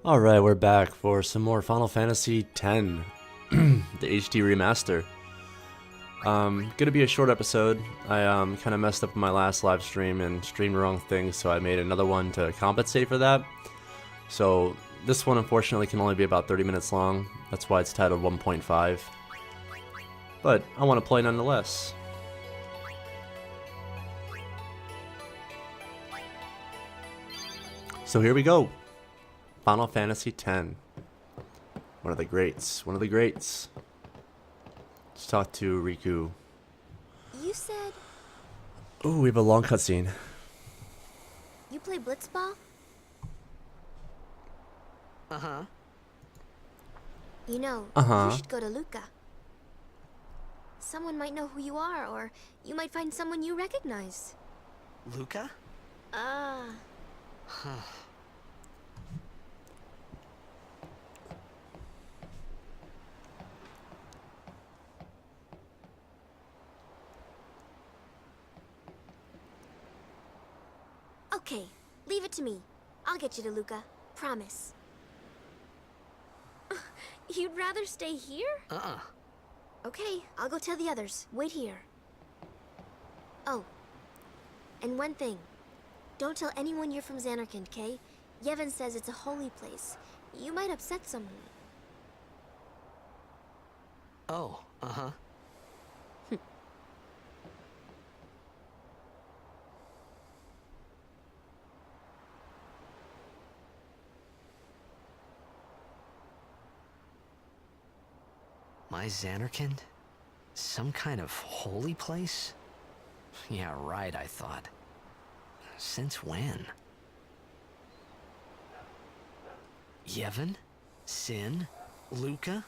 Alright, we're back for some more Final Fantasy X, the HD Remaster. Gonna be a short episode. I kind of messed up my last live stream and streamed the wrong thing, so I made another one to compensate for that. So this one unfortunately can only be about 30 minutes long. That's why it's titled 1.5. But I want to play nonetheless. So here we go. Final Fantasy X. One of the greats. One of the greats. Let's talk to Riku. You said Ooh, we have a long cutscene. you play blitzball? Uh-huh. You know, Uh-huh. you should go to Luca. Someone might know who you are, or you might find someone you recognize. Luca? Ah, okay. Leave it to me. I'll get you to Luca. Promise. You'd rather stay here? Uh-uh. Okay, I'll go tell the others. Wait here. Oh, and one thing. Don't tell anyone you're from Xanarkand, okay? Yevon says it's a holy place. You might upset someone. Oh, uh-huh. My Xanarkand? Some kind of holy place? Yeah, right, I thought. Since when? Yevon? Sin? Luca?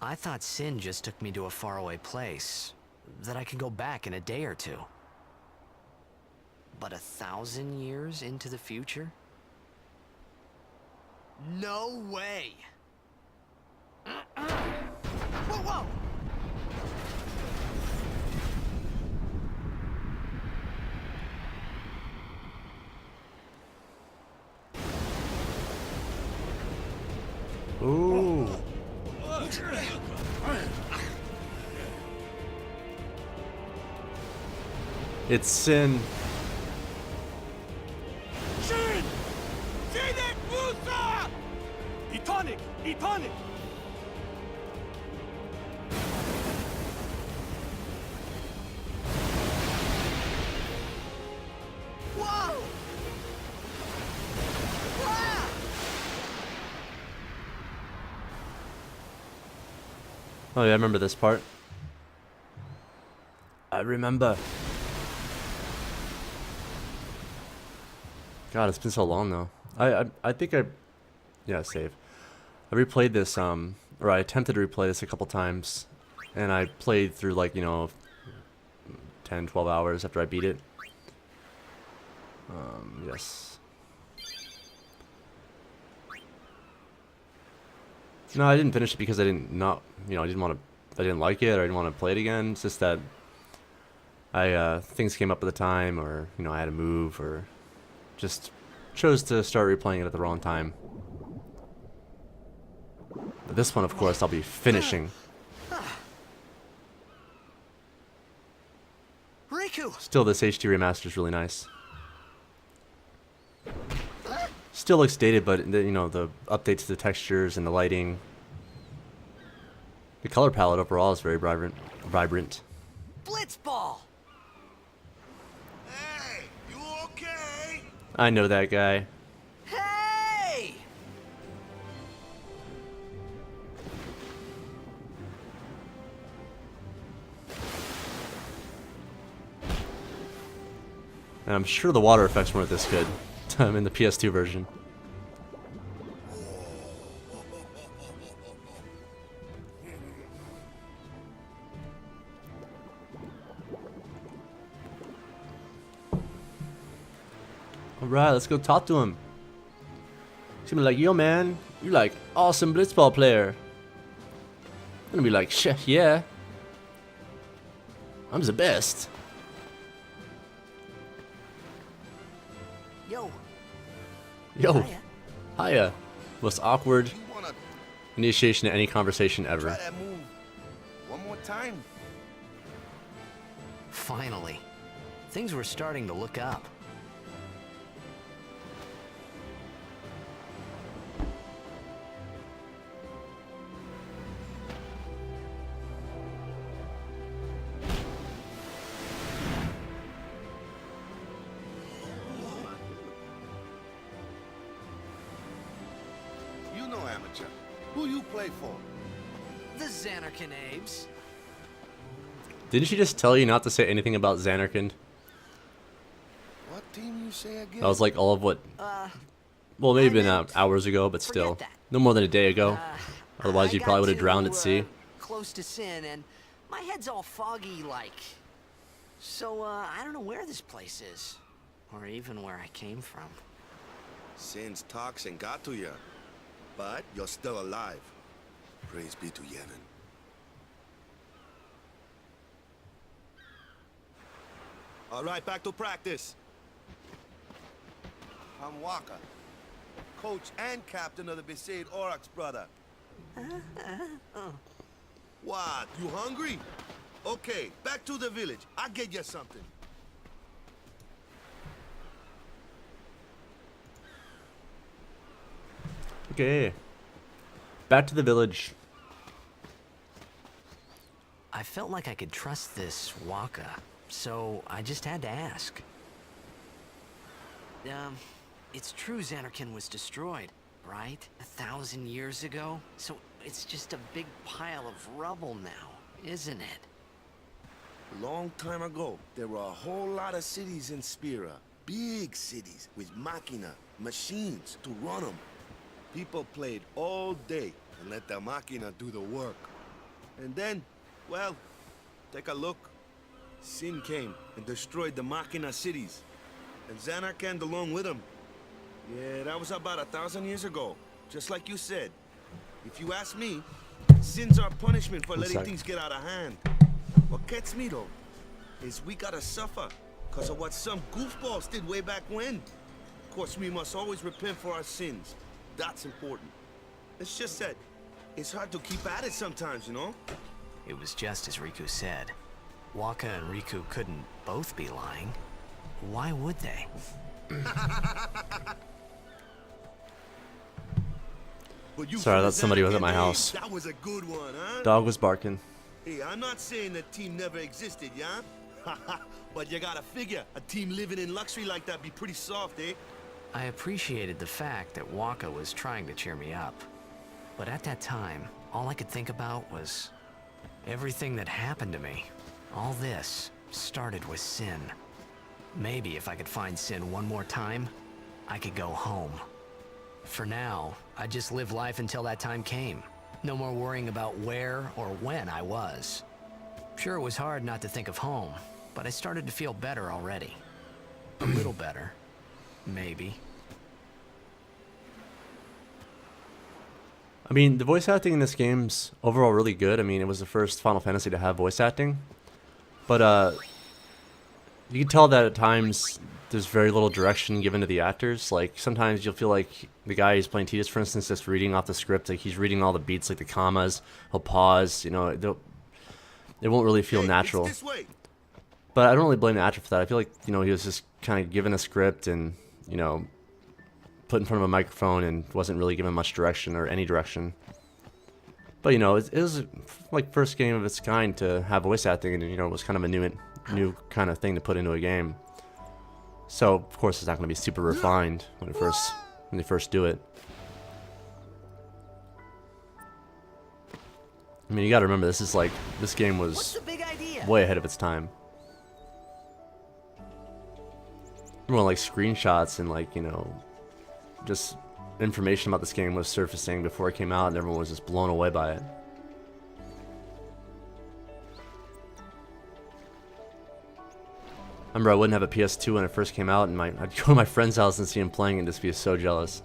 I thought Sin just took me to a faraway place, that I could go back in a day or two. But 1,000 years into the future? No way! Whoa, whoa! Ooh. It's Sin. Shin! Sinek Musa! Etonic! Etonic! Whoa! Ah! Oh yeah, I remember this part. I remember. God, it's been so long though. I think yeah, save. I replayed this or I attempted to replay this a couple times, and I played through like, you know, 10, 12 hours after I beat it. Yes. No, I didn't finish it because I didn't I didn't like it, or I didn't want to play it again. It's just that things came up at the time, or, you know, I had to move, or just chose to start replaying it at the wrong time. But this one, of course, I'll be finishing. Riku! Still, this HD remaster is really nice. Still looks dated, but you know, the updates to the textures and the lighting, the color palette overall is very vibrant. Blitzball! Hey, you okay? I know that guy. Hey! And I'm sure the water effects weren't this good in the PS2 version. Alright, let's go talk to him. He's gonna be like, yo man, you like awesome blitzball player. I'm gonna be like, shit, yeah. I'm the best. Yo. Yo. Hiya. Hiya. Most awkward You wanna initiation to any conversation try ever. that move one more time? Finally. Things were starting to look up. You know amateur. Who you play for? The Xanarkin Abes. Didn't she just tell you not to say anything about Xanarkand? What team you say again? That was like all of what? Well, maybe been hours ago, but still. Forget that. No more than a day ago. Otherwise, I you got probably would have too, drowned at sea. Close to Sin, and my head's all foggy like. So, I don't know where this place is. Or even where I came from. Sin's toxin got to you, but you're still alive. Praise be to Yevon. All right, back to practice. I'm Wakka, coach and captain of the Besaid Aurochs, brother. What? You hungry? Okay, back to the village. I'll get you something. Okay. Back to the village. I felt like I could trust this Wakka, so I just had to ask. It's true Xanarkin was destroyed, right? 1,000 years ago? So it's just a big pile of rubble now, isn't it? Long time ago, there were a whole lot of cities in Spira. Big cities with machina, machines to run them. People played all day and let the machina do the work. And then, well, take a look. Sin came and destroyed the machina cities. And Xanarkand along with him. Yeah, that was about 1,000 years ago. Just like you said. If you ask me, Sin's our punishment for letting things get out of hand. What gets me though, is we gotta suffer because of what some goofballs did way back when. Of course, we must always repent for our sins. That's important. It's just that it's hard to keep at it sometimes, you know? It was just as Riku said. Wakka and Riku couldn't both be lying. Why would they? But you Sorry, I thought somebody was at my Xanarkand, house. That was a good one, huh? Dog was barking. Hey, I'm not saying that team never existed, yeah? But you gotta figure, a team living in luxury like that be pretty soft, eh? I appreciated the fact that Wakka was trying to cheer me up. But at that time, all I could think about was everything that happened to me. All this started with Sin. Maybe if I could find Sin one more time, I could go home. For now, I just live life until that time came. No more worrying about where or when I was. Sure, it was hard not to think of home, but I started to feel better already. A little better. Maybe. I mean, the voice acting in this game's overall really good. I mean, it was the first Final Fantasy to have voice acting. But, you can tell that at times there's very little direction given to the actors. Like, sometimes you'll feel like the guy who's playing Tidus, for instance, just reading off the script. Like, he's reading all the beats, like the commas. He'll pause, you know. It won't really feel natural. It's this way. But I don't really blame the actor for that. I feel like, you know, he was just kind of given a script and, you know, put in front of a microphone and wasn't really given much direction or any direction. But, you know, it was like first game of its kind to have voice acting, and, you know, it was kind of a new kind of thing to put into a game. So, of course, it's not going to be super refined when they first do it. I mean, you got to remember, this game What's was the big idea? way ahead of its time. Well, like screenshots and, like, you know, just information about this game was surfacing before it came out, and everyone was just blown away by it. I remember I wouldn't have a PS2 when it first came out, and I'd go to my friend's house and see him playing and just be so jealous.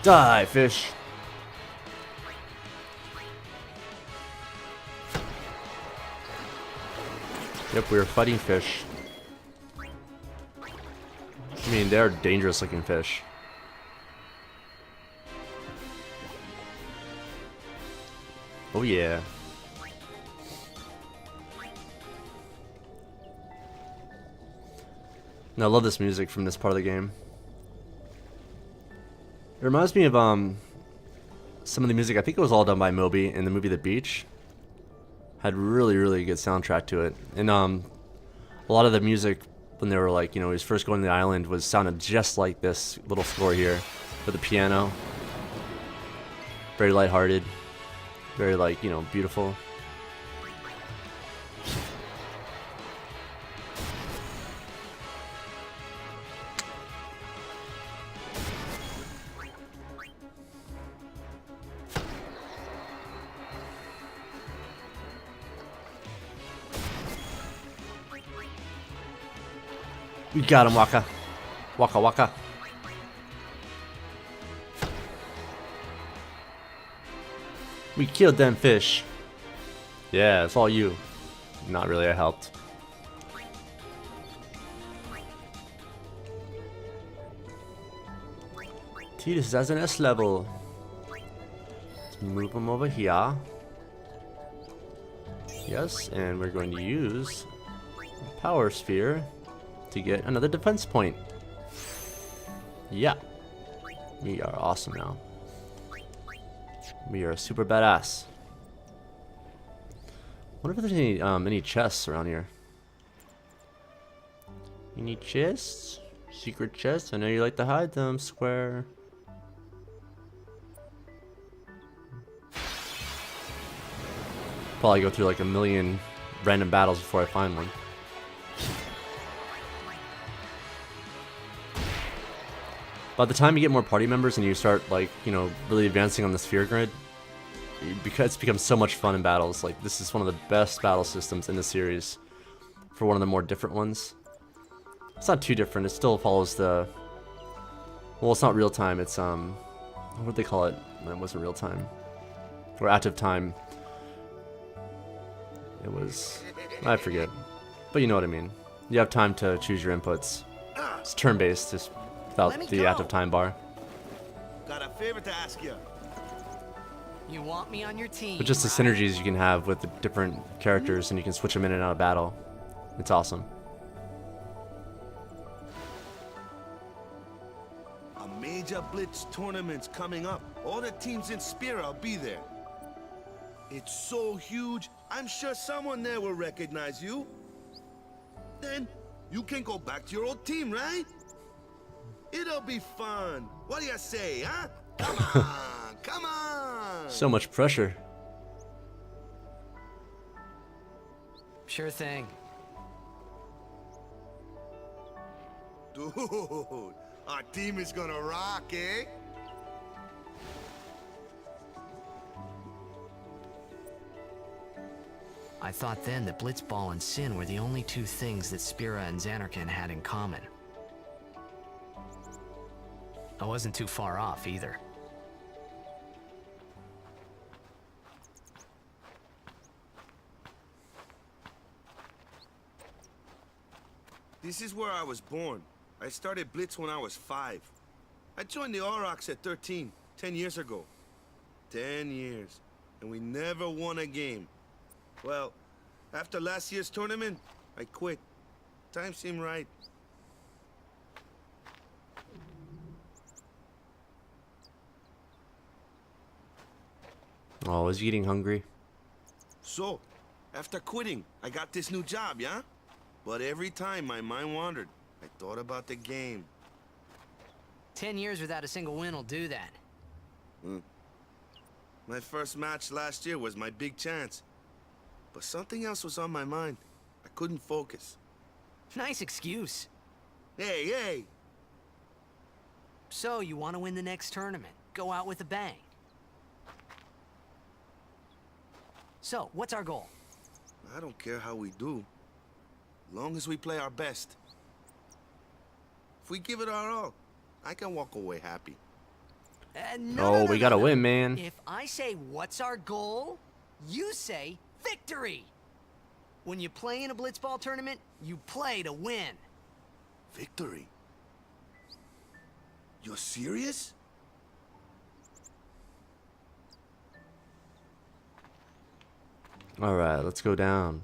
Die, fish! Yep, we were fighting fish. I mean, they're dangerous looking fish. Oh yeah. And I love this music from this part of the game. It reminds me of some of the music. I think it was all done by Moby in the movie The Beach. Had really good soundtrack to it. And a lot of the music when they were like, you know, he was first going to the island was sounded just like this little score here with the piano. Very lighthearted. Very, like, you know, beautiful. We got him, Wakka. Wakka. We killed them fish. Yeah, it's all you. Not really, I helped. This is an S level. Let's move him over here. Yes, and we're going to use Power Sphere to get another defense point. Yeah. We are awesome now. We are super badass. Wonder if there's any chests around here. Any chests? Secret chests? I know you like to hide them, Square. Probably go through like a million random battles before I find one. By the time you get more party members and you start, like, you know, really advancing on the sphere grid, it's become so much fun in battles. Like, this is one of the best battle systems in the series for one of the more different ones. It's not too different. It still follows the... Well, it's not real time. It's, what would they call it? It wasn't real time. Or active time. It was... I forget. But you know what I mean. You have time to choose your inputs. It's turn-based, just without the active time bar. Got a favor to ask you. You want me on your team? But just the synergies you can have with the different characters, and you can switch them in and out of battle. It's awesome. A major blitz tournament's coming up. All the teams in Spira will be there. It's so huge, I'm sure someone there will recognize you. Then you can go back to your old team, right? It'll be fun. What do you say, huh? Come on, come on. So much pressure. Sure thing. Dude, our team is gonna rock, eh? I thought then that Blitzball and Sin were the only two things that Spira and Xanarkand had in common. I wasn't too far off either. This is where I was born. I started Blitz when I was 5. I joined the Aurochs at 13, 10 years ago. 10 years, and we never won a game. Well, after last year's tournament, I quit. Time seemed right. Oh, is he getting hungry? So, after quitting, I got this new job, yeah? But every time my mind wandered, I thought about the game. 10 years without a single win will do that. My first match last year was my big chance. But something else was on my mind. I couldn't focus. Nice excuse. Hey, hey! So, you want to win the next tournament? Go out with a bang. So, what's our goal? I don't care how we do. Long as we play our best. If we give it our all, I can walk away happy. No, we gotta win, man. If I say, what's our goal? You say, victory! When you play in a blitzball tournament, you play to win. Victory? You're serious? Alright, let's go down.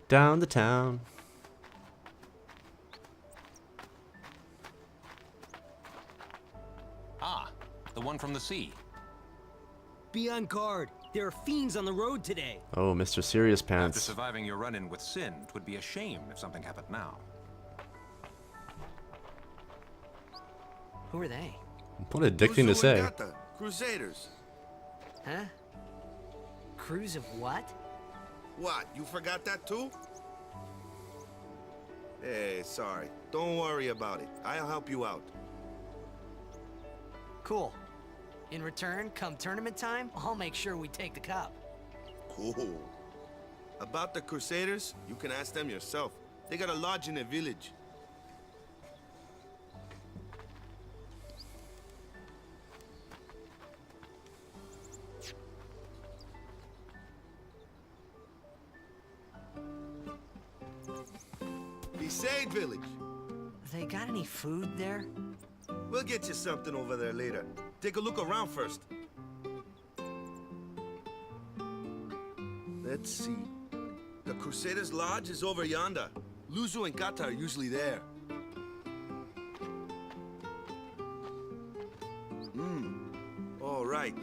Down the town. Ah, the one from the sea. Be on guard. There are fiends on the road today. Oh, Mr. Serious After Pants. surviving your run-in with Sin, it would be a shame if something happened now. Who are they? What a dick thing to say. Nelnarta, Crusaders. Huh? Crews of what? What, you forgot that too? Hey, sorry. Don't worry about it. I'll help you out. Cool. In return, come tournament time, I'll make sure we take the cup. Cool. About the Crusaders, you can ask them yourself. They got a lodge in a village. Besaid village. They got any food there? We'll get you something over there later. Take a look around first. Let's see. The Crusaders' Lodge is over yonder. Luzu and Kata are usually there. All right.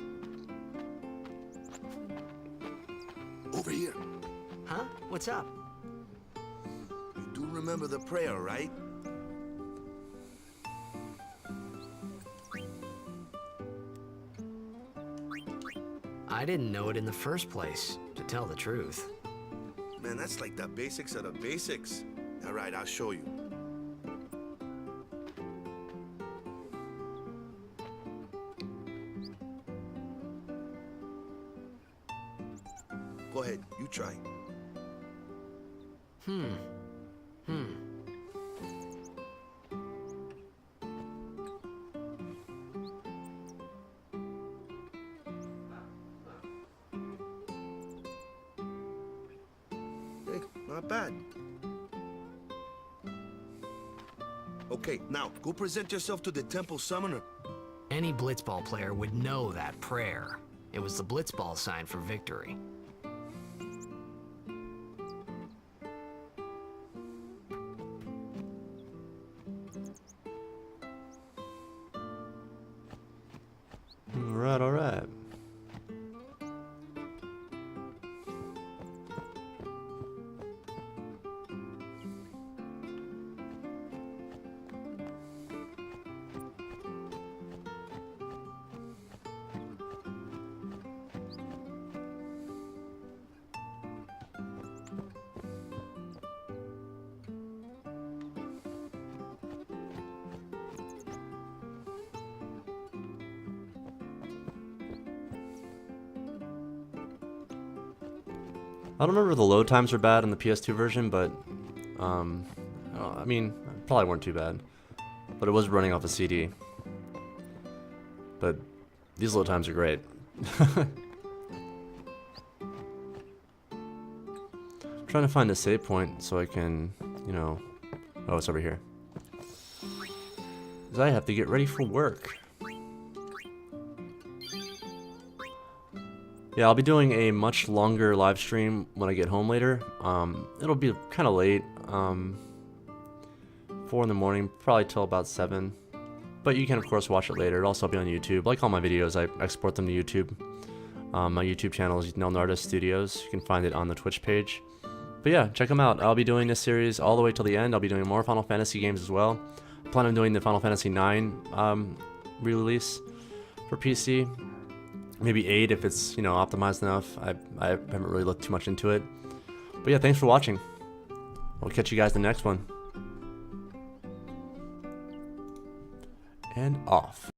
Over here. Huh? What's up? You do remember the prayer, right? I didn't know it in the first place, to tell the truth. Man, that's like the basics of the basics. All right, I'll show you. Go ahead, you try. Hey, not bad. Okay, now, go present yourself to the temple summoner. Any blitzball player would know that prayer. It was the blitzball sign for victory. Alright, alright. I don't remember if the load times were bad on the PS2 version, but I mean, probably weren't too bad. But it was running off a CD. But these load times are great. Trying to find a save point so I can, you know, oh, it's over here. 'Cause I have to get ready for work. Yeah, I'll be doing a much longer live stream when I get home later. It'll be kind of late, 4 in the morning, probably till about 7. But you can of course watch it later. It'll also be on YouTube. Like all my videos, I export them to YouTube. My YouTube channel is Nelnarta Studios. You can find it on the Twitch page. But yeah, check them out. I'll be doing this series all the way till the end. I'll be doing more Final Fantasy games as well. I plan on doing the Final Fantasy 9 re-release for PC. Maybe 8 if it's, you know, optimized enough. I haven't really looked too much into it. But yeah, thanks for watching. I'll catch you guys in the next one. And off.